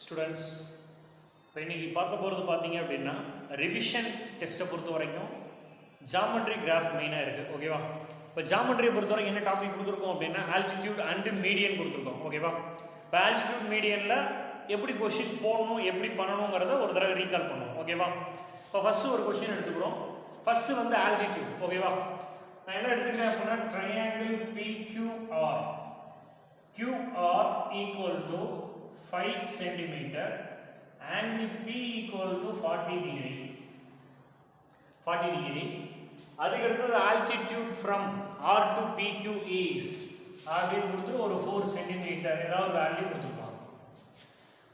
Students இப்போ இன்றைக்கி பார்க்க போகிறது பார்த்தீங்க அப்படின்னா ரிவிஷன் டெஸ்ட்டை பொறுத்த வரைக்கும் ஜாமெட்ரி கிராஃப் மெயினாக இருக்குது. ஓகேவா? இப்போ ஜாமெட்ரியை பொறுத்த வரைக்கும் என்ன டாபிக் கொடுத்துருக்கோம் அப்படின்னா ஆல்டிடியூட் அண்டு மீடியன் கொடுத்துருக்கோம். ஓகேவா? இப்போ ஆல்டிடியூட் மீடியனில் எப்படி கொஷின் போடணும் எப்படி பண்ணணுங்கிறத ஒரு தடவை ரீகால் பண்ணுவோம். ஓகேவா? இப்போ ஃபஸ்ட்டு ஒரு கொஷின் எடுத்துக்கிறோம். ஃபஸ்ட்டு வந்து ஆல்டிடியூட். ஓகேவா? நான் என்ன எடுத்துக்கிறேன் அப்படின்னா triangle PQR QR equal to 5 centimeter, angle P equal to 40 degree. அதுக்கு அடுத்தது altitude from R to PQ is அப்படின்னு கொடுத்து ஒரு 4 centimeter ஏதாவது வேல்யூ கொடுத்துருப்பாங்க.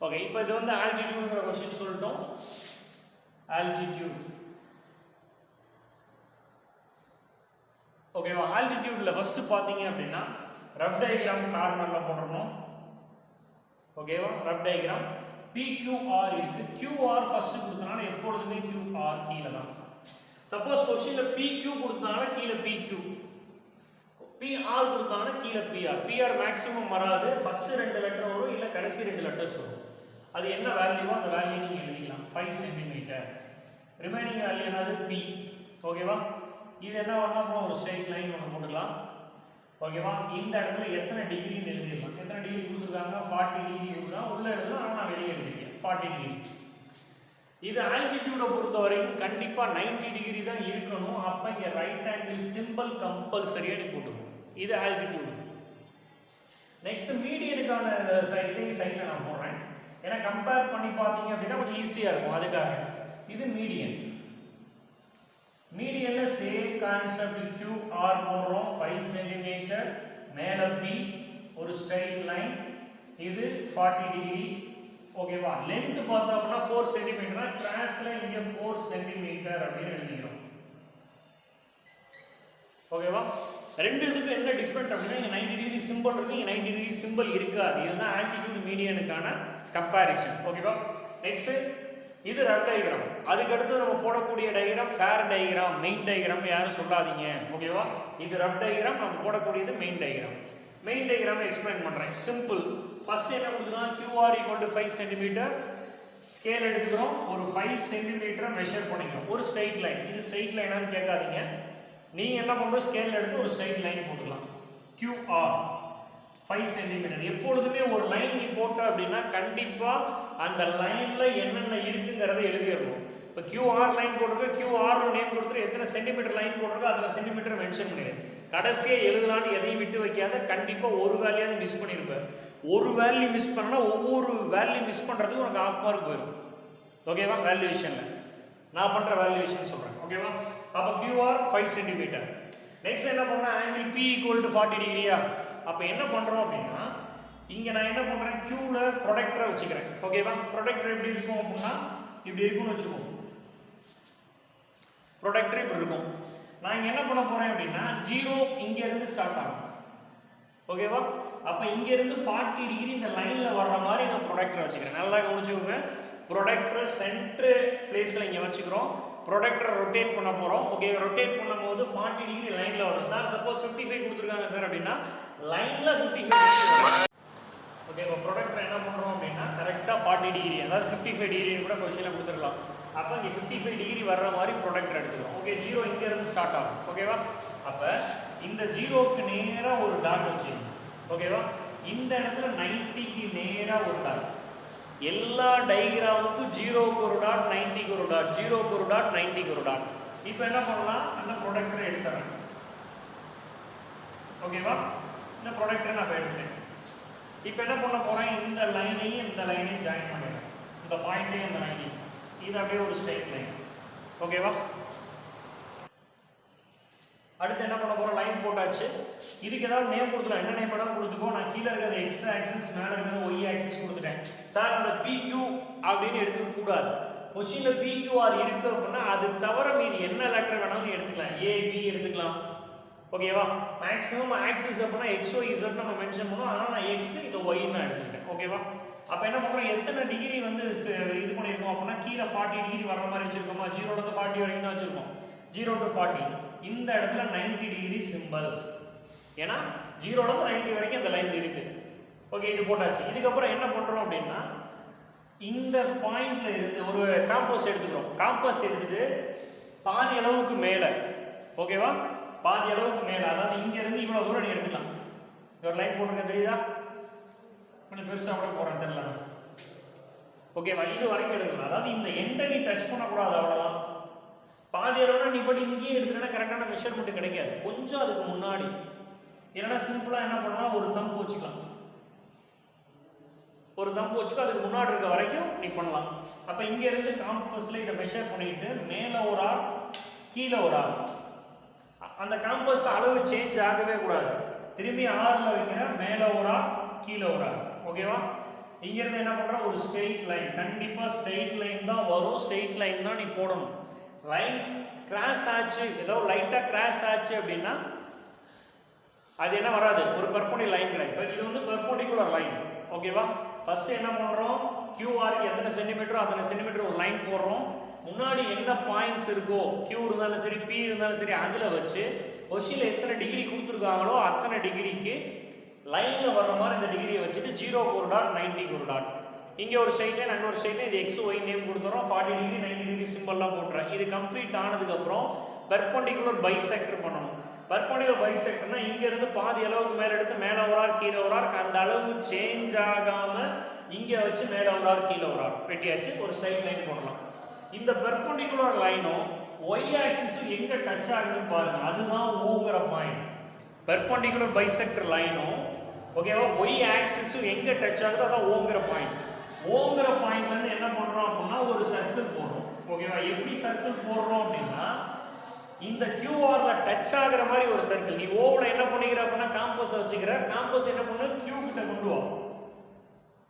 ஓகே, இப்போ இது வந்து altitudeங்கிற கொஸ்டின் சொல்லிட்டோம். altitude ஓகேவா? altitudeல ஃபர்ஸ்ட் பார்த்தீங்க அப்படின்னா ரஃப் டயக்ராம் கார்னர்ல போடணும். ஓகேவா? ரஃப் டயக்ராம் PQR இருக்கு. QR ஃபர்ஸ்ட் கொடுத்தனால எப்பொழுதுமே QR கீழ தான். சப்போஸ் क्वेश्चनல PQ கொடுத்தனால கீழ PQ, PR கொடுத்தனால கீழ PR. PR மேக்ஸिमम வராது. ஃபர்ஸ்ட் ரெண்டு லெட்டர் வரும் இல்ல கடைசி ரெண்டு லெட்டர்ஸ் வரும். அது என்ன வேல்யூவோ அந்த வேல்யூ நீங்க எழுதிக்கலாம். 5 cm. ரிமைனிங் வேல்யூ என்னது P. ஓகேவா? இது என்ன பண்ணா ஒரு ஸ்ட்ரைட் லைன் ஒன்னு போட்டுக்கலாம். ஓகேவா? இந்த இடத்துல எத்தனை டிகிரின்னு எழுதிடலாம். எத்தனை டிகிரி கொடுத்துருக்காங்க? 40 டிகிரி கொடுத்துருக்காங்க. உள்ள எழுதலாம், ஆனால் நான் வெளியே எழுதிருக்கேன் 40 டிகிரி. இது ஆல்டிடியூடை பொறுத்த வரைக்கும் கண்டிப்பாக 90 டிகிரி தான் இருக்கணும். அப்போ இங்கே ரைட் ஆங்கிள் சிம்பிள் கம்பல்சரியாக நீ போட்டுக்கணும். இது ஆல்டிடியூடு. நெக்ஸ்ட் மீடியனுக்கான சைடில் நான் போடுறேன். ஏன்னா கம்பேர் பண்ணி பார்த்தீங்க அப்படின்னா கொஞ்சம் ஈஸியாக இருக்கும். அதுக்காக இது மீடியன். மீடியன்ல சேம் கான்செப்ட் QR போடுறோம். 5 cm மேல P ஒரு ஸ்ட்ரைட் லைன். இது 40 டிகிரி. ஓகேவா? லெந்த் பார்த்தோம்னா 4 cm. டிரான்ஸ்ல இங்க 4 cm அப்படின்னு எழுதிக்கிறோம். ஓகேவா? ரெண்டு இதுக்கு என்ன டிஃபரண்ட் அப்படின்னா இங்க 90 டிகிரி சிம்பிள் இருக்கு, இங்க 90 டிகிரி சிம்பிள் இருக்காது. இதுதான் ஆல்டிடியூட் மீடியனுக்கான கம்பேரிசன். ஓகேவா? நெக்ஸ்ட் இது ரஃப் டயக்ராம். அதுக்கு அடுத்து நம்ம போடக்கூடிய diagram fair diagram, main diagram யாரும் சொல்லாதீங்க. ஓகேவா? இது ரஃப் டயக்ராம், நம்ம போடக்கூடியது main diagram. Main diagram explain பண்றேன். சிம்பிள். ஃபர்ஸ்ட் என்ன கொடுத்துருக்காங்க? QR = 5 cm. ஸ்கேல் எடுத்துக்கிறோம். ஒரு 5 cm மெஷர் பண்ணிக்கிறோம். ஒரு ஸ்ட்ரைட் லைன். இது ஸ்ட்ரைட் லைனான்னு கேட்காதீங்க. நீங்க என்ன பண்றோம்? ஸ்கேல் எடுத்து ஒரு ஸ்ட்ரைட் லைன் போட்டுக்கலாம். QR 5 cm. எப்பொழுதுமே ஒரு லைன் நீ போட்ட அப்படின்னா கண்டிப்பா அந்த லைன்ல என்னென்ன இருக்குங்கிறத எழுதிடணும். இப்போ QR லைன் போட்டிருக்க, QR நேம் கொடுத்துரு, எத்தனை சென்டிமீட்டர் லைன் போட்டிருக்கோ அதில் சென்டிமீட்டர் மென்ஷன் பண்ணிடு. கடைசியாக எழுதலான்னு எதையும் விட்டு வைக்காத. கண்டிப்பாக ஒரு வேல்யூயாவது மிஸ் பண்ணியிருப்பேன். ஒரு வேல்யூ மிஸ் பண்ணா ஒவ்வொரு வேல்யூ மிஸ் பண்ணுறதுக்கு உனக்கு ½ மார்க் போயிடும். ஓகேவா? வேல்யூவேஷனில் நான் பண்ணுற வேல்யூவேஷன் சொல்கிறேன். ஓகேவா? அப்போ QR 5 cm. நெக்ஸ்ட் என்ன பண்ணேன்? Angle P = 40 டிகிரியா? அப்போ என்ன பண்ணுறோம் அப்படின்னா இங்கே நான் என்ன பண்ணுறேன்? Qவில் ப்ரொடக்டரை வச்சுக்கிறேன். ஓகேவா? ப்ரொடக்டர் எப்படி இருக்கும் அப்படின்னா இப்படி இருக்கும்னு வச்சுக்கோங்க. ப்ரொடக்டர் இப்படி இருக்கும். நான் இங்கே என்ன பண்ண போகிறேன் அப்படின்னா 0 இங்கேருந்து ஸ்டார்ட் ஆகும். ஓகேவா? அப்போ இங்கேருந்து 40 டிகிரி இந்த லைனில் வர்ற மாதிரி நான் ப்ரொடக்டரை வச்சுக்கிறேன். நல்லா கவனிச்சுக்கோங்க. ப்ரொடக்டரை சென்டர் பிளேஸில் இங்கே வச்சுக்கிறோம். ப்ரொடக்டரை ரொட்டேட் பண்ண போகிறோம். ஓகே, ரொட்டேட் பண்ணும்போது 40 டிகிரி லைனில் வரும். சார் சப்போஸ் 55 கொடுத்துருக்காங்க சார் அப்படின்னா லைனில் 55. ஓகே, இப்போ ப்ரொடக்டரை என்ன பண்ணுறோம் அப்படின்னா கரெக்டாக 40 டிகிரி, அதாவது 55 டிகிரின்னு கூட கொஸ்டினில் கொடுத்துருக்கலாம். அப்போ இங்கே 55 டிகிரி வர்ற மாதிரி ப்ரொடக்டர் எடுத்துக்கிறோம். ஓகே, 0 இங்கேருந்து ஸ்டார்ட் ஆகும். ஓகேவா? அப்போ இந்த 0க்கு நேராக ஒரு டாட் வச்சுக்கணும். ஓகேவா? இந்த இடத்துல 90க்கு நேராக ஒரு டாட். எல்லா டயக்ராமுக்கும் 0க்கு ஒரு டாட், 90க்கு ஒரு டாட், 0க்கு ஒரு டாட், 90க்கு ஒரு டாட். இப்போ என்ன பண்ணலாம்? அந்த ப்ரொடக்டரை எடுத்துறேன். ஓகேவா? இந்த ப்ரொடக்டரை நான் இப்போ எடுத்துட்டேன். இப்போ என்ன பண்ண போகிறேன்? இந்த லைனையும் இந்த லைனையும் ஜாயின் பண்ணிடுறேன். இந்த பாயிண்ட்டையும் இந்த லைனையும். இது அப்படியே ஒரு ஸ்ட்ரைட் லைன். ஓகேவா? அடுத்து என்ன பண்ண போகிறோம்? லைன் போட்டாச்சு. இதுக்கு ஏதாவது நேம் கொடுத்துக்கலாம். என்ன நேம் வேணாலும் கொடுத்துக்கோ. நான் கீழே இருக்கிறது X ஆக்சிஸ், மேலே இருக்கிறது Y ஆக்சிஸ் கொடுத்துட்டேன். சார் அந்த PQ அப்படின்னு எடுத்துக்க கூடாது. கொஸ்டினில் PQR இருக்கு அப்படின்னா அது தவிர மீது என்ன லெட்டர் வேணாலும் எடுத்துக்கலாம். A B எடுத்துக்கலாம். ஓகேவா? மேக்ஸிமம் ஆக்சிஸ் அப்படின்னா XYZ நம்ம மென்ஷன் பண்ணுவோம். அதனால் நான் X இது Y நான் எடுத்துக்கிட்டேன். ஓகேவா? அப்போ என்ன பண்ணுறோம்? எத்தனை டிகிரி வந்து இது பண்ணியிருக்கோம் அப்படின்னா கீழே 40 டிகிரி வர மாதிரி வச்சுருக்கோமா? 0லேருந்து 40 வரைக்கும் தான் வச்சுருக்கோம். 0 to 40. இந்த இடத்துல 90 டிகிரி சிம்பிள். ஏன்னா 0லேருந்து 90 வரைக்கும் அந்த லைன் இருக்குது. ஓகே, இது போட்டாச்சு. இதுக்கப்புறம் என்ன பண்ணுறோம் அப்படின்னா இந்த பாயிண்ட்ல இருந்து ஒரு காம்பஸ் எடுத்துக்கிறோம். காம்பஸ் எடுத்துட்டு பாதி அளவுக்கு மேலே, ஓகேவா, பாதி அளவுக்கு மேலே, அதாவது இங்க இருந்து இவ்வளவு தூரம் நீ எடுத்துக்கலாம். ஒரு லைன் போட்டுருங்க, தெரியுதா? கொஞ்சம் பெருசாக கூட போடுறேன், தெரியல. ஓகேவா, இது வரைக்கும் எடுக்கலாம். அதாவது இந்த எண்டை நீ டச் பண்ணக்கூடாது, அவ்வளோதான். பாதி அளவுனா நீ படி இங்கேயே எடுத்துட்டா கரெக்டான மெஷர்மெண்ட் கிடைக்காது. கொஞ்சம் அதுக்கு முன்னாடி, இல்லைன்னா சிம்பிளாக என்ன பண்ணலாம், ஒரு தம்பு வச்சுக்கலாம். ஒரு தம்பு வச்சுக்கோ, அதுக்கு முன்னாடி இருக்க வரைக்கும் நீ பண்ணலாம். அப்போ இங்கேருந்து காம்பஸில் இதை மெஷர் பண்ணிட்டு மேலே ஒரு ஆள், கீழே ஒரு ஆள். அந்த காம்பஸ் அளவு சேஞ்ச் ஆகவே கூடாது. திரும்பி ஆறில் வைக்கிறேன், மேலே ஒரு ஆள், கீழே ஒரு ஆள். ஓகேவா? இங்கேருந்து என்ன பண்ணுறோம், ஒரு ஸ்ட்ரெயிட் லைன். கண்டிப்பாக ஸ்ட்ரெயிட் லைன் தான் வரும். ஸ்ட்ரெயிட் லைன் தான் நீ போடணும். லைன் கிராஸ் ஆச்சு, ஏதோ லைட்டாக கிராஸ் ஆச்சு அப்படின்னா அது என்ன வராது, ஒரு பெர்பெண்டிகுலர் லைன் கிடையாது. இப்போ இது வந்து பெர்பெண்டிகுலர் லைன். ஓகேவா? ஃபர்ஸ்ட் என்ன பண்ணுறோம், கியூஆருக்கு எத்தனை சென்டிமீட்டரோ அத்தனை சென்டிமீட்டர் ஒரு லைன் போடுறோம். முன்னாடி என்ன பாயிண்ட்ஸ் இருக்கோ, கியூ இருந்தாலும் சரி, பி இருந்தாலும் சரி, அதில் வச்சு கொஷினில் எத்தனை டிகிரி கொடுத்துருக்காங்களோ அத்தனை டிகிரிக்கு லைனில் வர்ற மாதிரி இந்த டிகிரியை வச்சுட்டு 0க்கு ஒரு டாட், 90க்கு ஒரு டாட். இங்கே ஒரு ஸ்ட்ரைட் லைன், அங்கே ஒரு ஸ்ட்ரைட் லைன், இது எக்ஸ் ஒய் நேம் கொடுத்துறோம். 40 டிகிரி 90 டிகிரி சிம்பிள்லாம் போட்டுறேன். இது கம்ப்ளீட் ஆனதுக்கப்புறம் பெர்பெண்டிகுலர் பைசெக்டர் பண்ணணும். பெர்பெண்டிகுலர் பைசெக்டர்னா இங்கேருந்து பாதி அளவுக்கு மேலே எடுத்து மேலே ஒரு ஆர் கீழே ஒரு ஆர், அந்த அளவு சேஞ்ச் ஆகாமல் இங்கே வச்சு மேலே ஒரு ஆர் கீழே ஒரு ஆர் வெட்டியாச்சு. ஒரு ஸ்ட்ரைட் லைன் போடலாம். இந்த பெர்பெண்டிகுலர் லைனும் ஒய் ஆக்சிஸும் எங்கே டச் ஆகுதுன்னு பாருங்க, அதுதான் ஓங்கிற பாயிண்ட். பெர்பெண்டிகுலர் பைசெக்டர் லைனும் ஓகேவா, ஒய் ஆக்சிஸும் எங்கே டச் ஆகுதோ அதான் ஓங்கிற பாயிண்ட். ஓங்கிற பாயிண்ட்லேருந்து என்ன பண்ணுறோம் அப்படின்னா ஒரு சர்க்கிள் போடுறோம். ஓகேவா? எப்படி சர்க்கிள் போடுறோம் அப்படின்னா இந்த கியூஆர்ல டச் ஆகிற மாதிரி ஒரு சர்க்கிள். நீ ஓவில் என்ன பண்ணிக்கிற அப்படின்னா காம்பஸை வச்சுக்கிற, காம்பஸ் என்ன பண்ணு, கியூ கிட்ட கொண்டு வா,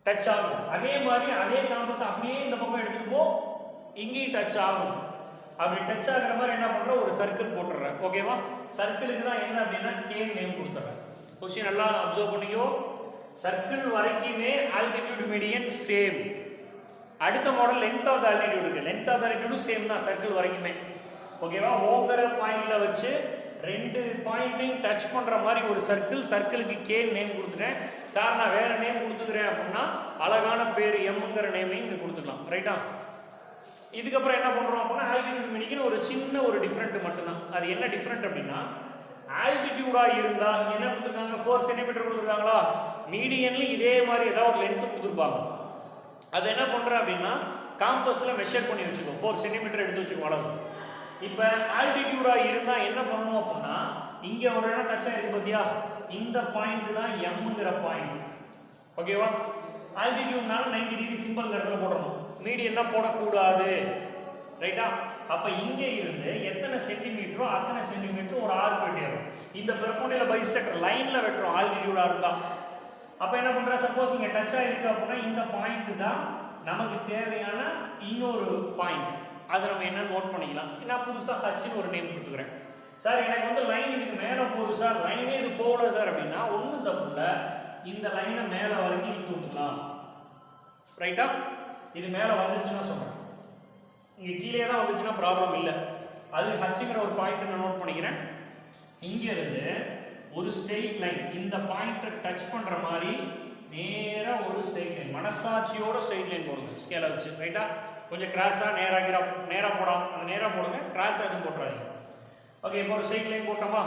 டச் ஆகும். அதே மாதிரி அதே காம்பஸ் அப்படியே இந்த பக்கம் எடுத்துட்டு போ, இங்கேயும் டச் ஆகும். அப்படி டச் ஆகிற மாதிரி என்ன பண்ற, ஒரு சர்க்கிள் போட்டுறேன். ஓகேவா? சர்க்கிளுக்கு தான் என்ன அப்படின்னா கே நேம் கொடுத்துறேன். கொஸ்டின் நல்லா அப்சர்வ் பண்ணிக்கோ. சர்க்கிள் வரைக்குமே ஆல்டிடியூட் மீடியன் சேம். அடுத்த model length of the altitude இருக்கு, length of the altitude same தான் சர்க்கிள் வரைக்குமே. ஓகேவா? ஓங்கிற பாயிண்ட்ல வச்சு ரெண்டு பாயிண்ட்டையும் டச் பண்ற மாதிரி ஒரு சர்க்கிள். சர்க்கிளுக்கு கே நேம் கொடுத்துட்டேன். சார் நான் வேற நேம் கொடுத்துக்கிறேன் அப்படின்னா அழகான பேர் எம்ங்கிற நேமையும் இங்க கொடுத்துக்கலாம். ரைட்டா? இதுக்கப்புறம் என்ன பண்றோம் அப்படின்னா ஆல்டிடியூட் மீடியன் ஒரு சின்ன ஒரு டிஃபரெண்ட் மட்டும்தான். அது என்ன டிஃபரெண்ட் அப்படின்னா ஆல்டிடியூடா இருந்தா என்ன கொடுத்துருக்காங்க, 4 சென்டிமீட்டர் கொடுத்துருக்காங்களா, மீடியன்லயும் இதே மாதிரி ஏதாவது ஒரு லென்த் கொடுத்துருப்பாங்க. அது என்ன பண்றேன் அப்படின்னா காம்பஸ்ல மெஷர் பண்ணி வச்சுக்கோ, 4 சென்டிமீட்டர் எடுத்து வச்சுக்கோ அளவு. இப்போ ஆல்டிடியூடா இருந்தா என்ன பண்ணணும் அப்படின்னா இங்க ஒரு இடம் டச் ஆயிருக்கு பாத்தியா, இந்த பாயிண்ட் தான் எம்ங்கிற பாயிண்ட். ஓகேவா? ஆல்டிடியூட்னால 90 டிகிரி சிம்பிள் இடத்துல போடணும், மீடியன்னா போடக்கூடாது. ரைட்டா? அப்ப இங்க இருந்து எத்தனை சென்டிமீட்டரோ அத்தனை சென்டிமீட்டர் ஒரு ஆர்க் வெட்டிடும். இந்த பெர்பெண்டிகுலர் பைசெக்டர் லைன்ல வெட்டுறோம் ஆல்டிடியூடா இருந்தா. அப்ப என்ன பண்ற, சப்போஸ் இங்க டச் ஆயிருக்கு அப்படின்னா இந்த பாயிண்ட் தான் நமக்கு தேவையான இன்னொரு பாயிண்ட். அதை நம்ம என்ன நோட் பண்ணிக்கலாம். நான் புதுசாக ஹச்னு ஒரு நேம் கொடுத்துக்கிறேன். சார் எனக்கு வந்து லைன் இதுக்கு மேலே போகுது சார், லைனே இது போகல சார் அப்படின்னா ஒன்றும் தப்பு இல்லை, இந்த லைனை மேலே வரைக்கும் இழுத்து விட்டுக்கலாம். ரைட்டா? இது மேலே வந்துச்சுன்னா சொல்கிறேன், இங்கே கீழே தான் வந்துச்சுன்னா ப்ராப்ளம் இல்லை. அது ஹச்சுங்கிற ஒரு பாயிண்ட் நான் நோட் பண்ணிக்கிறேன். இங்கேருந்து ஒரு ஸ்ட்ரெயிட் லைன் இந்த பாயிண்ட்டை டச் பண்ணுற மாதிரி நேராக ஒரு ஸ்ட்ரெயிட் லைன், மனசாட்சியோட ஸ்ட்ரெயிட் லைன் போடுங்க ஸ்கேலை வச்சு. ரைட்டா? கொஞ்சம் கிராஸாக நேராக போடாம அந்த நேராக போடுங்க, கிராஸாக எதுவும் போட்டுறாதீங்க. ஓகே, இப்போ ஒரு ஸ்ட்ரெயிட் லைன் போட்டோமா.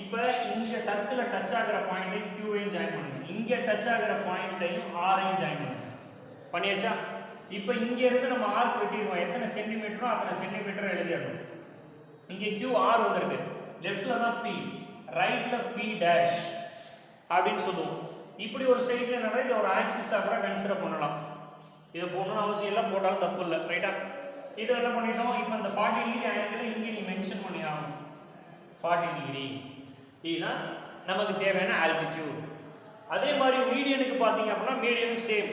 இப்போ இங்கே சர்க்கிளில் டச் ஆகிற பாயிண்ட்டையும் கியூவையும் ஜாயின் பண்ணுங்க, இங்கே டச் ஆகிற பாயிண்ட்டையும் ஆரையும் ஜாயின் பண்ணுங்க. பண்ணியாச்சா? இப்போ இங்கேருந்து நம்ம ஆர்க் வெட்டிடுவோம். எத்தனை சென்டிமீட்டரோ அத்தனை சென்டிமீட்டர் எழுதிடணும். இங்கே கியூ ஆர் வந்திருக்கு, லெஃப்டில் தான் பி, ரைட்டில் பி டேஷ் அப்படின்னு சொல்லுவோம். இப்படி ஒரு ஸ்ட்ரெயிட் லைன் இதை ஒரு ஆக்சிஸாக கூட கன்சிடர் பண்ணலாம். இதை போடணும்னு அவசியம் இல்லை, போட்டாலும் தப்பு இல்லை. ரைட்டா? இது என்ன பண்ணிட்டோம், இப்போ இந்த 40 டிகிரி ஆங்கிள் இங்கே நீ மென்ஷன் பண்ணி ஆகணும். 40 டிகிரி இதுதான் நமக்கு தேவையான ஆல்டிடியூட். அதே மாதிரி மீடியனுக்கு பார்த்தீங்க அப்படின்னா மீடியனும் சேம்,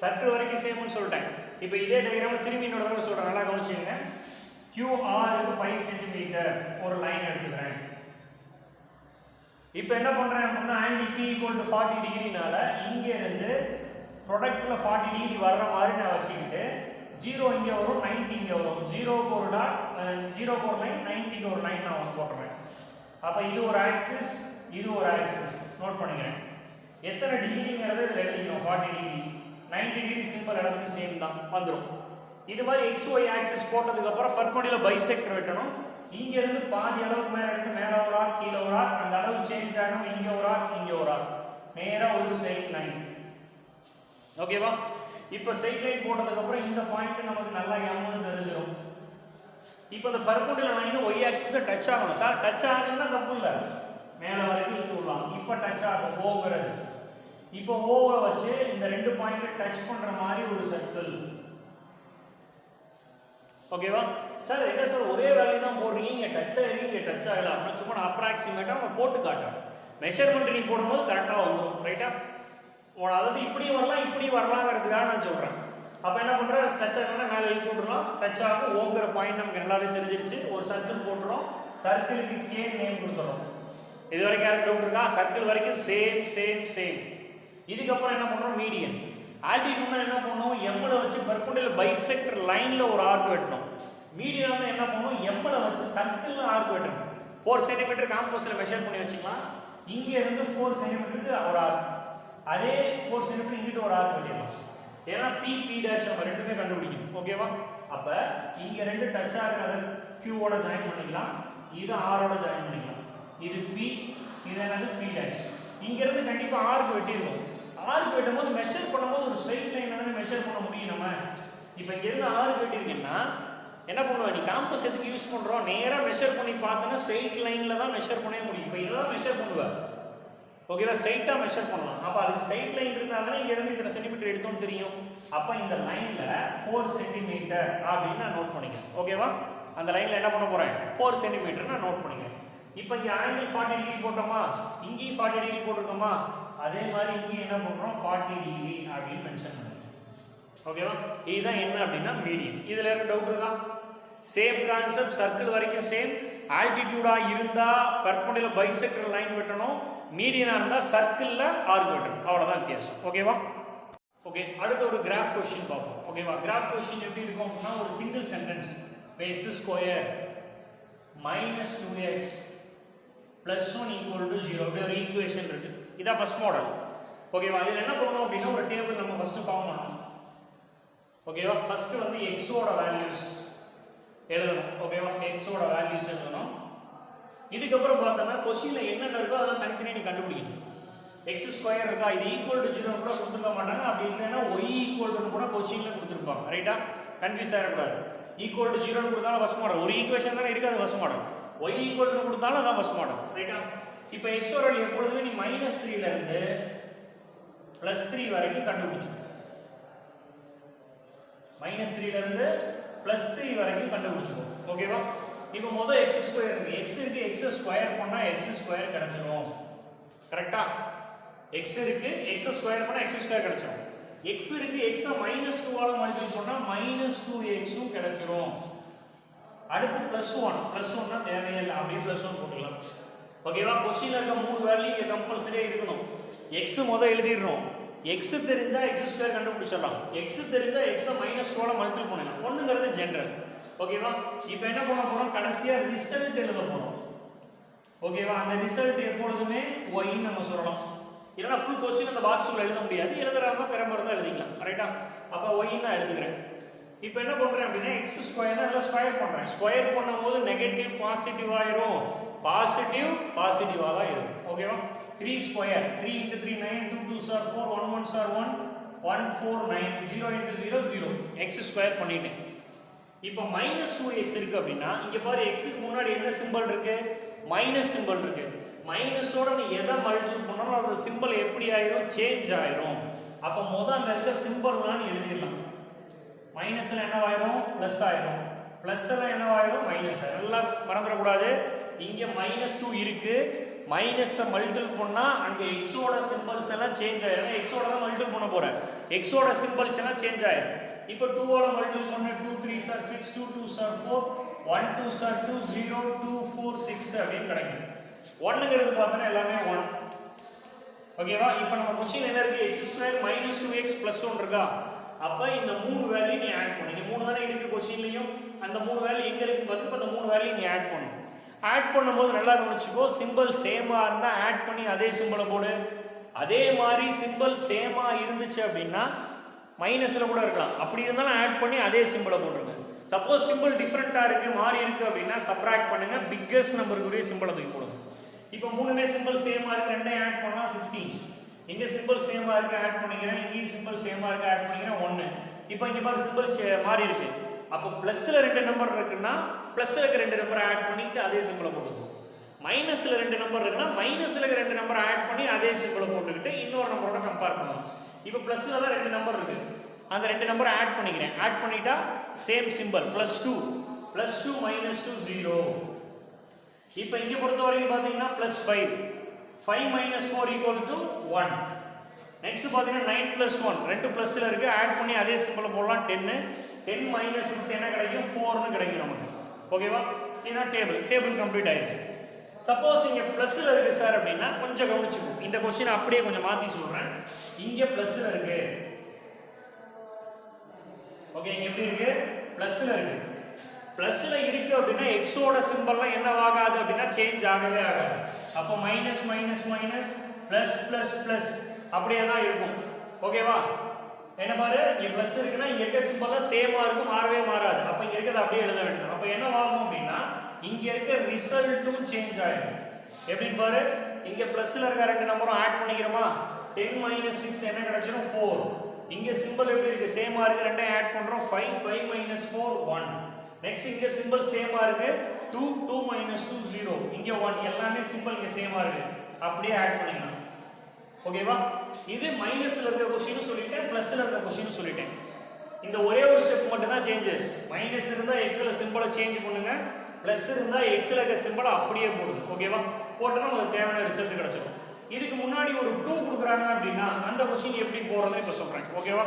சர்க்கிள் வரைக்கும் சேம்னு சொல்லிட்டேன். இப்போ இதே டயக்ராம் திரும்பி இன்னொரு தடவை சொல்கிறேன், நல்லா கவனிச்சுங்க. கியூஆருக்கு 5 சென்டிமீட்டர் ஒரு லைன் எடுத்துக்கிறேன். இப்போ என்ன பண்ணுறேன் அப்படின்னா ஆங்கிள் பி ஈக்குவல் டு 40 டிகிரினால இங்கேருந்து ப்ராடக்ட்டில் 40 டிகிரி வர்ற மாதிரி நான் வச்சுக்கிட்டு 0 இங்கே வரும், 90 இங்கே வரும். 0க்கு ஒரு டாட், 0க்கு ஒரு லைன், 90க்கு ஒரு லைன் நான் வந்து போட்டுறேன். அப்போ இது ஒரு ஆக்சிஸ், இது ஒரு ஆக்சிஸ் நோட் பண்ணிக்கிறேன். எத்தனை டிகிரிங்கிறது இதில் எழுதிக்கணும், 40 டிகிரி. 90 டிகிரி சிம்பிள் எல்லாத்துக்கும் சேம் தான் வந்துடும். இது மாதிரி XY ஆக்சிஸ் போட்டதுக்கு அப்புறம் பர்பெண்டிகுலர் பைசெக்டர் வெட்டணும். இங்க இருந்து பாதி அளவுக்கு மேல எடுத்து மேல ஒரு ஆர்க் கீழே ஒரு ஆர்க், அந்த அளவு சேஞ்ச் ஆகணும். இங்க ஒரு ஆர்க் இங்க ஒரு ஆர்க், நேரா ஒரு ஸ்ட்ரெயிட் லைன். ஓகேவா? இப்போ ஸ்ட்ரெயிட் லைன் போட்டதுக்கு அப்புறம் இந்த பாயிண்ட் நமக்கு நல்லா எம்னு தெரிஞ்சிடும். இப்போ இந்த பர்பெண்டிகுலர் லைன் Y ஆக்சிஸை டச் ஆகணும். சார் டச் ஆகணும்னா தப்பு இல்லை, மேல வரைக்கும் இழுத்து விடலாம். இப்போ டச் ஆகும் ஓங்கிறது. இப்போ ஓவை வச்சு இந்த ரெண்டு பாயிண்ட் டச் பண்ற மாதிரி ஒரு சர்க்கிள். ஓகேவா சார்? என்ன சார் ஒரே வேல்யூ தான் போடுறீங்க, இங்கே டச் ஆகி இங்கே டச் ஆகல அப்படின்னு சும்மா நான் அப்ராக்சிமேட்டாக அவங்க போட்டு காட்டுறேன். மெஷர்மெண்ட் நீ போடும்போது கரெக்டாக வந்துடும். ரைட்டா? அதாவது இப்படியும் வரலாம் இப்படியும் வரலாங்கிறதுக்காக நான் சொல்கிறேன். அப்போ என்ன பண்ணுறேன், டச் ஆகணும்னா மேலே இழுத்து விட்றோம். டச் ஆகும் ஓங்கிற பாயிண்ட் நமக்கு நல்லாவே தெரிஞ்சிருச்சு. ஒரு சர்க்கிள் போட்டுறோம், சர்க்கிளுக்கு கே நேம் கொடுத்துறோம். இது வரைக்கும் யாருக்கு டவுட் இருக்கா? சர்க்கிள் வரைக்கும் சேம் சேம் சேம். இதுக்கப்புறம் என்ன பண்ணுறோம், மீடியன். ஆல்டிடியூட்னா என்ன பண்ணுவோம், எம்மில் வச்சு பர்பெண்டிகுலர் பைசெக்டர் லைனில் ஒரு ஆர்க் வெட்டணும். மீடியன் வந்து என்ன பண்ணுவோம், எம்மில் வச்சு சர்க்கிளில் ஆர்க் வெட்டணும். 4 சென்டிமீட்டர் காம்போஸில் மெஷர் பண்ணி வச்சுக்கலாம். இங்கே இருந்து 4 சென்டிமீட்டருக்கு ஒரு ஆர்க், அதே 4 சென்டிமீட்டர் இங்கிட்டு ஒரு ஆர்க் வெட்டிடலாம். ஏன்னா P P' நம்ம ரெண்டுமே கண்டுபிடிக்கணும். ஓகேவா? அப்போ இங்கே ரெண்டு டச் ஆகிறத Qவோட ஜாயின் பண்ணிக்கலாம், இது ஆரோட ஜாயின் பண்ணிக்கலாம். இது P, இது என்னது P'. இங்கேருந்து கண்டிப்பாக ஆர்க் வெட்டியிருக்கும். ஆர்க் வெட்டும் போது மெஷர் பண்ணும்போது ஒரு ஸ்ட்ரெயிட் லைன் வந்து மெஷர் பண்ண முடியும் நம்ம. இப்போ இங்கேருந்து ஆர்க் வெட்டியிருக்கீங்கன்னா என்ன பண்ணுவோம், நீ காம்பஸ் எதுக்கு யூஸ் பண்ணுறோம், நேராக மெஷர் பண்ணி பார்த்தோன்னா ஸ்ட்ரெயிட் லைனில் தான் மெஷர் பண்ணவே முடியும். இப்போ இதெல்லாம் மெஷர் பண்ணுவேன். ஓகேவா? ஸ்ட்ரைட்டாக மெஷர் பண்ணலாம். அப்போ அதுக்கு ஸ்ட்ரைட் லைன் இருந்தால் தானே இங்கேருந்து இத்தனை சென்டிமீட்டர் எடுத்தோம்னு தெரியும். அப்போ இந்த லைனில் 4 சென்டிமீட்டர் அப்படின்னு நான் நோட் பண்ணிக்கிறேன். ஓகேவா? அந்த லைனில் என்ன பண்ண போகிறேன், 4 சென்டிமீட்டர் நான் நோட் பண்ணிக்கிறேன். இப்போ இங்கே ஆங்கிள் 40 டிகிரி போட்டோமா, இங்கேயும் 40 டிகிரி போட்டிருக்கோமா, அதே மாதிரி இங்கே என்ன பண்ணுறோம் 40 டிகிரி அப்படின்னு மென்ஷன் பண்ணுறோம். ஓகேவா? இதுதான் என்ன அப்படின்னா மீடியன். இதில் இருக்க டவுட் இருக்கா? சேம் கான்செப்ட், சர்க்கிள் வரைக்கும் சேம். ஆல்டிடியூடாக இருந்தால் பர்பெண்டிகுலர் பைசெக்டர் லைன் வெட்டணும், மீடியனாக இருந்தால் சர்க்கிளில் ஆர்க் வெட்டணும். அவ்வளோதான் வித்தியாசம். ஓகேவா? ஓகே, அடுத்து ஒரு கிராஃப் கொஸ்டின் பார்ப்போம். ஓகேவா? கிராஃப் கொஸ்டின் எப்படி இருக்கும் அப்படின்னா ஒரு single sentence, x square minus 2x plus 1 equal to 0 அப்படி ஒரு ஈக்குவேஷன் இருக்கு. இதான் ஃபர்ஸ்ட் மாடல். ஓகேவா? இதில் என்ன பண்ணணும் அப்படின்னா ஒரு டேபிள் நம்ம ஃபர்ஸ்ட் ஃபார்ம் பண்ணணும். ஓகேவா? ஃபர்ஸ்ட் வந்து எக்ஸோட வேல்யூஸ் எழுதணும். ஓகேவா? எக்ஸோட வேல்யூஸ் எழுதணும். இதுக்கப்புறம் பார்த்தோம்னா கொஸ்டினில் என்னென்ன இருக்கோ அதெல்லாம் தனித்தனியாக நீ கண்டுபிடிக்கணும். எக்ஸ் ஸ்கொயர் இருக்கா, இது ஈக்குவல் டு 0 கூட கொடுத்துருக்க மாட்டாங்க. அப்படி இல்லைன்னா ஒய் ஈக்குவல் டு கூட கொஸ்டினில் கொடுத்துருப்பாங்க. ரைட்டா? கன்ஃபியூஸ் ஆகிடக்கூடாது. ஈக்குவல் டு 0 கொடுத்தாலும் ஃபர்ஸ்ட் மாடல், ஒரு ஈக்குவேஷன் தானே இருக்காது first model. Y equal to கொடுத்தாலும் அதான் ஃபர்ஸ்ட் மாடல். ரைட்டா? இப்போ எக்ஸோட எப்பொழுதுமே நீ -3 இருந்து +3 வரைக்கும் கண்டுபிடிச்சு, -3 இருந்து +3 வரைக்கும் கண்டுபிடிச்சுக்கோ. ஓகேவா? இப்போ முதல் எக்ஸ் ஸ்கொயர் இருக்கு, எக்ஸ் இருக்கு, எக்ஸ் ஸ்கொயர் பண்ணா எக்ஸ் ஸ்கொயர் கிடைச்சிரும். கரெக்டா? எக்ஸ் இருக்கு, எக்ஸ் ஸ்கொயர் பண்ணா எக்ஸ் ஸ்கொயர் கிடைச்சிரும். எக்ஸ் இருக்கு, எக்ஸ் -2 ஆல மல்டிப்ளை பண்ணா -2x கிடைச்சிரும். அடுத்து +1 னா தேவையில்லை, அப்படியே +1 போட்டுக்கலாம். ஓகேவா? கொஸ்டின்ல இருக்க 3 வேல்யூ இங்க கம்பல்சரியா இருக்கணும். எக்ஸ் முதல்ல எழுதிடுறோம். எக்ஸ் தெரிஞ்சா எக்ஸ் ஸ்கொயர் கண்டுபிடிச்சிடலாம். எக்ஸ் தெரிஞ்சா எக்ஸ் -2 ஆல மல்டிப்ளை பண்ணலாம். ஒண்ணுங்கிறது ஜெனரல். ஓகேவா? இப்போ என்ன பண்ண போறோம், கடைசியா ரிசல்ட் எழுத போறோம். ஓகேவா? அந்த ரிசல்ட் எப்பொழுதுமே y ன்னு நம்ம சொல்லலாம். இல்லைன்னா ஃபுல் கொஸ்டின் அந்த பாக்ஸ் உள்ள எழுத முடியாது, எழுதுறாங்க திறமை இருந்தால் எழுதிக்கலாம். ரைட்டா? அப்போ y நான் எழுதுகிறேன். இப்போ என்ன பண்றேன் அப்படின்னா எக்ஸ் ஸ்கொயர் அதில் ஸ்கொயர் பண்றேன். ஸ்கொயர் பண்ணும்போது நெகட்டிவ் பாசிட்டிவ் ஆயிரும், பாசிட்டிவ் பாசிட்டிவா தான் இருக்கும். ஓகேவா? 3 square 3 × 3 9, 2 2s are 4, 1 1s are 1, 1 4 9, 0 × 0 0. X square பண்ணிட்டேன். இப்போ -2x இருக்கு அப்படின்னா இங்க பாரு, எக்ஸுக்கு முன்னாடி என்ன சிம்பல் இருக்கு, மைனஸ் சிம்பல் இருக்கு. மைனஸோட நீ எதை மல்டிப்ளை பண்ணாலும் அந்த சிம்பல் எப்படி ஆயிரும், சேஞ்ச் ஆயிரும். அப்போ முதல்ல அங்க இருக்க சிம்பல்லாம் நீ எழுதிடலாம். மைனஸ்ல என்ன ஆயிரும், பிளஸ் ஆயிரும். பிளஸ்ல என்ன ஆயிரும், மைனஸ் ஆயிரும். எல்லாம் மறந்துடக்கூடாது. இங்க -2 இருக்கு, மைனஸை மல்டிபிள் பண்ணா அங்க எக்ஸோட சிம்பல்ஸ் எல்லாம் சேஞ்ச் ஆயிரும். எக்ஸோட தான் மல்டிபிள் பண்ண போறேன், எக்ஸோட சிம்பல்ஸ் எல்லாம் சேஞ்ச் ஆயிரும். இப்போ 2 ஆல மல்டிபிள் பண்ண 2 3s are 6, 2 2s are 4, 1 2s are 2, 0 2 4 6 அப்படின்னு கிடைக்கும். 1ங்கிறது பார்த்தா எல்லாமே 1. ஓகேவா? இப்போ நம்ம क्वेश्चन என்ன இருக்கு, x² -2x + 1 இருக்கா. அப்ப இந்த 3 வேல்யூ நீ ஆட் பண்ணு. இந்த 3 தானே இருக்கு क्वेश्चनலயும். அந்த 3 வேல்யூ எங்க இருக்கு பார்த்து அந்த 3 வேல்யூ நீ ஆட் பண்ணு. ஆட் பண்ணும்போது நல்லா கவனிச்சுக்கோ, சிம்பல் சேமா இருந்தா ஆட் பண்ணி அதே சிம்பலை போடு. அதே மாதிரி சிம்பல் சேமா இருந்துச்சு அப்படின்னா மைனஸில் கூட இருக்கலாம். அப்படி இருந்தாலும் ஆட் பண்ணி அதே சிம்பிளை போட்டுருங்க. சப்போஸ் சிம்பிள் டிஃப்ரெண்ட்டாக இருக்குது, மாறி இருக்குது அப்படின்னா சப்ராக்ட் பண்ணுங்கள், பிக்கஸ்ட் நம்பருக்குரிய சிம்பிளை தூக்கி போடுங்க. இப்போ மூணுமே சிம்பிள் சேமாக இருக்குது, ரெண்டையும் ஆட் பண்ணால் 16. இங்கே சிம்பிள் சேமாக இருக்குது, ஆட் பண்ணிக்கிறேன். இங்கேயும் சிம்பிள் சேமாக இருக்குது, ஆட் பண்ணிக்கிறேன் 1. இப்போ இங்கே பாரு சிம்பிள் மாறி இருக்கு. அப்போ ப்ளஸில் 2 நம்பர் இருக்குன்னா ப்ளஸில் இருக்க 2 நம்பரை ஆட் பண்ணிட்டு அதே சிம்பிளை போட்டுக்கணும். மைனஸில் 2 நம்பர் இருக்குன்னா மைனஸில் இருக்க 2 நம்பரை ஆட் பண்ணி அதே சிம்பிளை போட்டுக்கிட்டு இன்னொரு நம்பரோட கம்பேர் பண்ணணும். இப்போ ப்ளஸில் தான் 2 நம்பர் இருக்குது, அந்த 2 நம்பரை ஆட் பண்ணிக்கிறேன். ஆட் பண்ணிட்டா சேம் சிம்பிள் +2 +2 -2 0. இப்போ இங்கே பொறுத்த வரைக்கும் பார்த்தீங்கன்னா +5 5 - 4 = 1. நெக்ஸ்ட் பார்த்தீங்கன்னா 9 + 1 2 ப்ளஸில் இருக்குது, ஆட் பண்ணி அதே சிம்பிளை போடலாம். 10 10 - 6 என்ன கிடைக்கும் 4ன்னு கிடைக்கும் நமக்கு. ஓகேவா, இதுதான் டேபிள் கம்ப்ளீட் ஆயிடுச்சு. சப்போஸ் இங்கே ப்ளஸில் இருக்குது சார் அப்படின்னா கொஞ்சம் கவனிச்சுக்கணும். இந்த கொஸ்டின் அப்படியே கொஞ்சம் மாற்றி சொல்கிறேன். இங்கே ப்ளஸில் இருக்குது, ஓகே, இங்கே எப்படி இருக்குது ப்ளஸில் இருக்குது. ப்ளஸில் இருக்குது அப்படின்னா எக்ஸோட சிம்பிள்லாம் என்னவாகாது அப்படின்னா சேஞ்ச் ஆகவே ஆகாது. அப்போ minus minus minus plus plus plus அப்படியே தான் இருக்கும். ஓகேவா, என்ன பாரு, இங்கே ப்ளஸ் இருக்குன்னா இங்கே இருக்க சிம்பிள்லாம் சேமாக இருக்கும், மாறவே மாறாது. அப்போ இங்கே இருக்கிறது அப்படியே எழுத வேண்டும். அப்போ என்னவாகும் அப்படின்னா இங்கே இருக்க ரிசல்ட்டும் சேஞ்ச் ஆகிடும். எப்படின்னு பாரு, இங்கே ப்ளஸில் இருக்க 2 நம்பரும் ஆட் பண்ணிக்கிறோமா, 10 - 6 என்ன கிடைச்சிடும் 4. இங்கே சிம்பிள் எப்படி இருக்குது சேமாக இருக்குது, 2 ஆட் பண்ணுறோம் 5 5 - 4 1. நெக்ஸ்ட் இங்கே சிம்பிள் சேமாக இருக்குது 2 2 - 2 0. இங்கே 1. எல்லாமே சிம்பிள் இங்கே சேமாக இருக்குது, அப்படியே ஆட் பண்ணிக்கலாம். ஓகேவா, இது மைனஸில் இருக்க கொஸ்டின் சொல்லிட்டேன், ப்ளஸில் இருக்க கொஸ்டின் சொல்லிட்டேன். இந்த ஒரே ஒரு ஸ்டெப் மட்டும் தான் சேஞ்சஸ். மைனஸ் இருந்தால் எக்ஸில் சிம்பிளை சேஞ்ச் பண்ணுங்க, ப்ளஸ் இருந்தால் எக்ஸில் இருக்க சிம்பிளை அப்படியே போடுங்க. ஓகேவா, போட்டோன்னா உங்களுக்கு தேவையான ரிசல்ட் கிடச்சிடும். இதுக்கு முன்னாடி ஒரு 2 கொடுக்குறாங்க அப்படின்னா அந்த கொஸ்டின் எப்படி போகிறதுன்னு இப்போ சொல்கிறேன். ஓகேவா,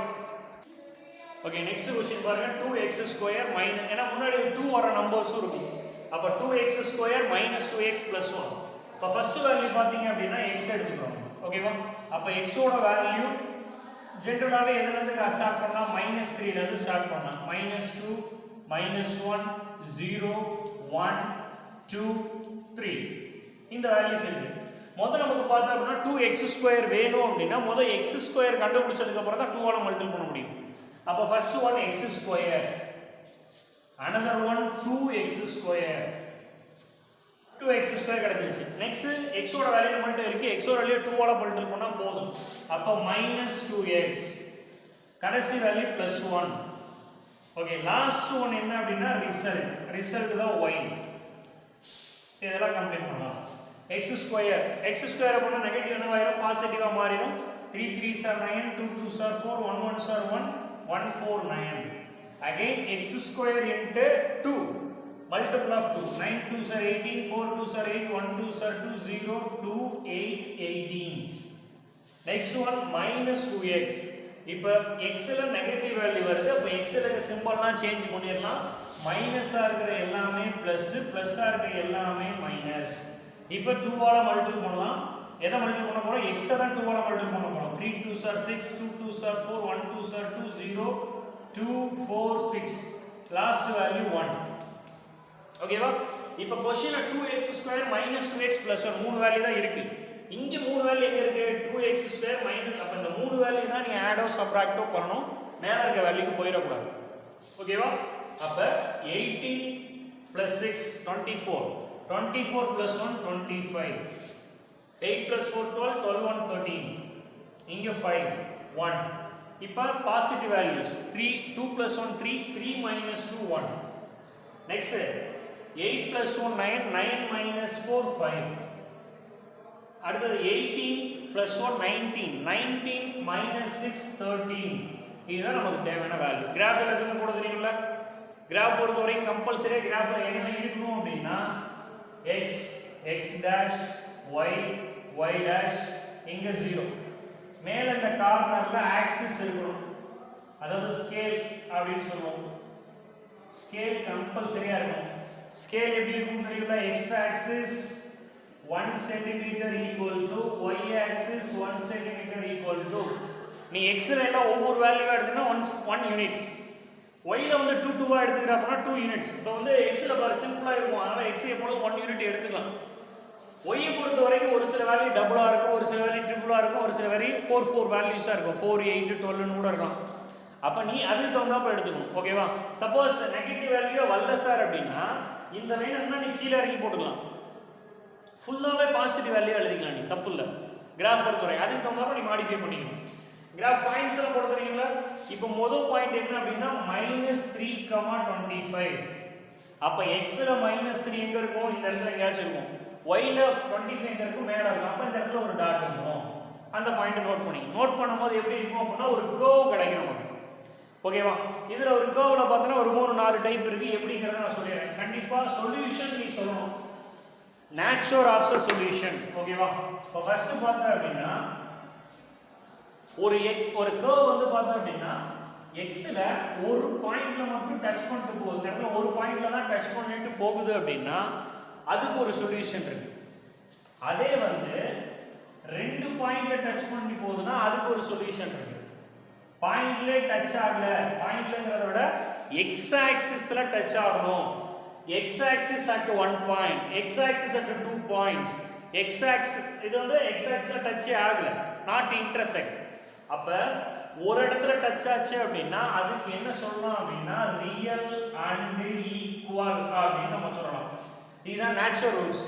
ஓகே, நெக்ஸ்ட் கொஸ்டின் பாருங்க. 2x² மைனஸ், ஏன்னா முன்னாடி 2 வர நம்பர்ஸும் இருக்கும். அப்போ 2x² - 2x + 1. இப்போ ஃபர்ஸ்ட் வேல்யூ பார்த்தீங்க அப்படின்னா எக்ஸ் எடுத்துக்கிறோம். ஓகேவா, அப்போ எக்ஸோட வேல்யூ ஜென்ரலாகவே எதுலேருந்து ஸ்டார்ட் பண்ணலாம், -3லேருந்து ஸ்டார்ட் பண்ணலாம். -2 -1 0 1 2 3 இந்த வேல்யூஸ் இருக்கு. முதல்ல நமக்கு பார்த்தா அப்படின்னா 2x² வேணும் அப்படின்னா முதல் x² கண்டுபிடிச்சதுக்கு அப்புறம் தான் 2ஆல மல்டிபிள் பண்ண முடியும். அப்போ first one x², another one 2x², 2x² கிடைச்சிருச்சு. நெக்ஸ்ட் எக்ஸோட வேல்யூ மட்டும் இருக்கு, எக்ஸோட வேல்யூ 2ஆல மல்டிபிள் பண்ணா போதும். அப்போ -2x, கடைசி வேல்யூ +1. ஓகே, லாஸ்ட் ஒன் என்ன அப்படின்னா ரிசல்ட் தான் y. இதெல்லாம் கம்ப்ளீட் பண்ணலாம். x² பண்ணா நெகட்டிவ் என்னவாயிரும், பாசிட்டிவா மாறிடும். 3 3s are 9 2 2s are 4 1 1s are 1 1 4 9. Again x² into 2, multiple of 2, 9 2s are 18 4 2s are 8 1 2s are 2 0 2 8 18. Next one -2x. இப்போ xல நெகட்டிவ் வேல்யூ வருது, அப்போ xல இருக்க சிம்பல்லாம் சேஞ்ச் பண்ணிரலாம். மைனஸா இருக்கிற எல்லாமே பிளஸ், பிளஸ்ஸா இருக்கிற எல்லாமே மைனஸ். இப்போ 2ஆல மல்டிபிள் பண்ணலாம். எதை மல்டிபிள் பண்ண போறோம், x தான் 2ஆல மல்டிபிள் பண்ண போறோம். 3 2s are 6 2 2s are 4 1 2s are 2 0 2 4 6. Last value 1. ஓகேவா, இப்போ क्वेश्चनல 2x² - 2x + 1 மூணு வேல்யூ தான் இருக்கு. இங்க மூணு வேல்யூ எங்க இருக்கு, 2x² மைனஸ். அப்ப இந்த மூணு வேல்யூ தான் நீ ஆடோ சப்ட்ராக்டோ பண்ணனும், மேல இருக்க வேல்யூக்கு போயிர கூடாது. ஓகேவா, அப்ப 18 + 6 24 24 + 1 25 8 + 4 12 12 1 13. இங்க 5 1. இப்ப பாசிட்டிவ் வேல்யூஸ் 3 2 + 1 3 3 - 2 1. நெக்ஸ்ட் 8 + 1 9 9 - 4 5. அடுத்தது 18 + 1 19 19 - 6 13. இதுதான் நமக்கு தேவையான வேல்யூ. கிராஃப்ல எதுவும் போட தெரியும்ல, கிராஃப் பொறுத்த வரைக்கும் கம்பல்சரியா கிராஃப்ல என்ன இருக்கணும் அப்படின்னா x x' y y', இங்க 0. மேல இந்த கார்னர்ல ஆக்சிஸ் இருக்கணும், அதாவது ஸ்கேல் அப்படின்னு சொல்லுவோம். ஸ்கேல் கம்பல்சரியா இருக்கும். ஸ்கேல் எப்படி இருக்கும் தெரியும்ல, x axis 1 cm = y axis 1 cm = நீ x ல என்ன ஒவ்வொரு வேல்யூவா எடுத்தீனா 1 யூனிட், y ல வந்து 2 2 எடுத்துக்கிற அப்பனா 2 யூனிட்ஸ். இப்போ வந்து x ல பாரு சிம்பிளா இருக்கும், அதனால x எப்பொழுதும் 1 யூனிட் எடுத்துக்கலாம். y பொறுத்த வரைக்கும் ஒரு சில வேல்யூ டபுளா இருக்கும், ஒரு சில வேல்யூ ட்ரிபிளா இருக்கும், ஒரு சில வேல்யூ 4 4 வேல்யூஸா இருக்கும், 4 8 12 னு கூட இருக்கும். அப்போ நீ அதுக்கு தகுந்தாப்ப எடுத்துக்கணும். ஓகேவா? சப்போஸ் நெகட்டிவ் வேல்யூ வரல சார் அப்படின்னா இந்த லைன் என்ன நீ கீழே இறக்கி போட்டுக்கலாம். ஃபுல்லாகவே பாசிட்டிவ் வேல்யூ எழுதிக்கலாம், நீ தப்பு இல்லை. கிராஃப் பொறுத்தவரை அதுக்கு தகுந்தாப்ப நீ மாடிஃபை பண்ணிக்கணும். கிராஃப் பாயிண்ட்ஸ் எல்லாம் பொறுத்தவரைங்களா இப்போ முதல் பாயிண்ட் என்ன அப்படின்னா -3,25. அப்போ எக்ஸில் -3 எங்கே இருக்கும்? இந்த இடத்துல எங்கேயாச்சும் இருக்கும். ஒய்ல 25 எங்கே இருக்கும்? மேலே இருக்கும். அப்போ இந்த இடத்துல ஒரு டாட் இருக்கும். அந்த பாயிண்ட் நோட் பண்ணும்போது எப்படி இருக்கும் அப்படின்னா ஒரு கர்வ் கிடைக்கும் நமக்கு. ஓகேவா? இதுல ஒரு கர்வ்ல பார்த்தீங்கன்னா ஒரு 3-4 டைப் இருக்கு. எப்படிங்கிறத நான் சொல்லிடுறேன். கண்டிப்பா சொல்யூஷன் நீ சொல்லணும். Nature of the solution. ஓகேவா? இப்போ ஃபர்ஸ்ட் பார்த்தா அப்படின்னா ஒரு கர்வ் வந்து பார்த்தா அப்படின்னா எக்ஸ்ல ஒரு பாயிண்ட்ல மட்டும் டச் பண்ணிட்டு போகுது. இந்த இடத்துல ஒரு பாயிண்ட்ல தான் டச் பண்ணிட்டு போகுது அப்படின்னா அதுக்கு ஒரு சொல்யூஷன் இருக்கு. அதே வந்து 2 பாயிண்ட்ல டச் பண்ணி போகுதுன்னா அதுக்கு ஒரு சொல்யூஷன் இருக்கு. பாயிண்ட்ல டச் ஆகல, பாயிண்ட்லங்கிறத விட எக்ஸ் ஆக்சிஸ்ல டச் ஆகணும். X axis at 1 point, X axis at 2 points, X axis இது வந்து எக்ஸ் ஆக்சிஸ்ல டச் ஆகல, நாட் இன்டர்செக்ட். அப்ப ஒரு இடத்துல டச் ஆச்சு அப்படின்னா அதுக்கு என்ன சொல்லலாம் அப்படின்னா ரியல் அண்ட் ஈக்குவல் அப்படின்னு நம்ம சொல்லலாம். இதுதான் நேச்சுரல் ரூல்ஸ்.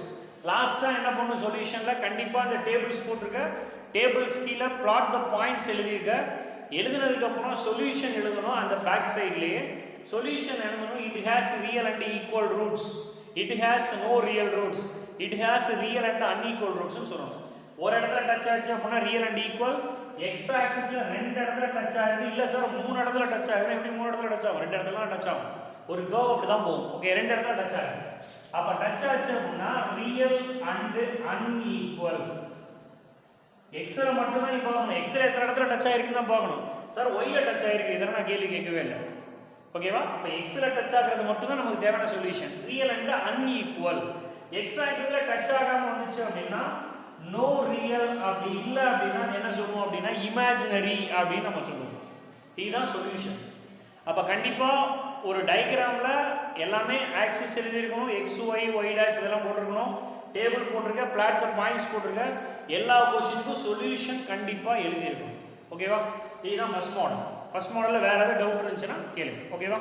லாஸ்டா என்ன பண்ணும் சொல்யூஷன்ல கண்டிப்பா இந்த டேபிள்ஸ் போட்டுருக்க. டேபிள்ஸ் கீழே பிளாட் த பாயிண்ட்ஸ் எழுதிருக்க. எழுதுனதுக்கு அப்புறம் சொல்யூஷன் எழுதணும். அந்த பேக் சைட்லயே சொல்யூஷன் எழுதணும். It has real and equal roots, it has no real roots, it has real and unequal ரூட்ஸ்னு சொல்லணும். ஒரு இடத்துல டச் ஆச்சு அப்படின்னா ரியல் அண்ட் ஈக்குவல். எக்ஸ் ஆக்சிஸ்ல 2 இடத்துல டச் ஆகுது. இல்ல சார் 3 இடத்துல டச் ஆகுது. எப்படி 3 இடத்துல டச் ஆகும்? 2 இடத்துல டச் ஆகும். ஒரு கர்வ் அப்படிதான் போகும். ஓகே, 2 இடத்துல டச் ஆகுது. அப்ப டச் ஆச்சு அப்படின்னா ரியல் அண்ட் அன்ஈக்குவல். எக்ஸ்ல மட்டும் தான் நீ பார்க்கணும். எக்ஸ்ல எத்தனை இடத்துல டச் ஆயிருக்குன்னு தான் பார்க்கணும். சார் ஒய்ல டச் ஆயிருக்கு, இதெல்லாம் நான் கேள்வி கேட்கவே இல்லை. ஓகேவா? இப்போ எக்ஸ்ல டச் ஆகிறது மட்டும் தான் நமக்கு தேவையான solution. Real and unequal. X ஆக்சிஸ்ல டச் ஆகாம வந்துச்சு அப்படின்னா நோ ரியல். அப்படி இல்லை அப்படின்னா என்ன சொல்லுவோம் அப்படின்னா இமேஜினரி அப்படின்னு நம்ம சொல்லுவோம். இதுதான் சொல்யூஷன். அப்போ கண்டிப்பா ஒரு டயக்ராம்ல எல்லாமே ஆக்சிஸ் எழுதியிருக்கணும். எக்ஸ் ஒய் ஒய் டேஷ் இதெல்லாம் போட்டிருக்கணும். டேபிள் போட்டிருக்க, பிளாட் த பாயிண்ட்ஸ் போட்டிருக்க. எல்லா கொஸ்டினுக்கும் சொல்யூஷன் கண்டிப்பா எழுதியிருக்கணும். ஓகேவா? இதுதான் ஃபர்ஸ்ட் மாடல். ஃபர்ஸ்ட் மாடலில் வேற ஏதாவது டவுட் இருந்துச்சுன்னா கேளுங்க. ஓகேவா?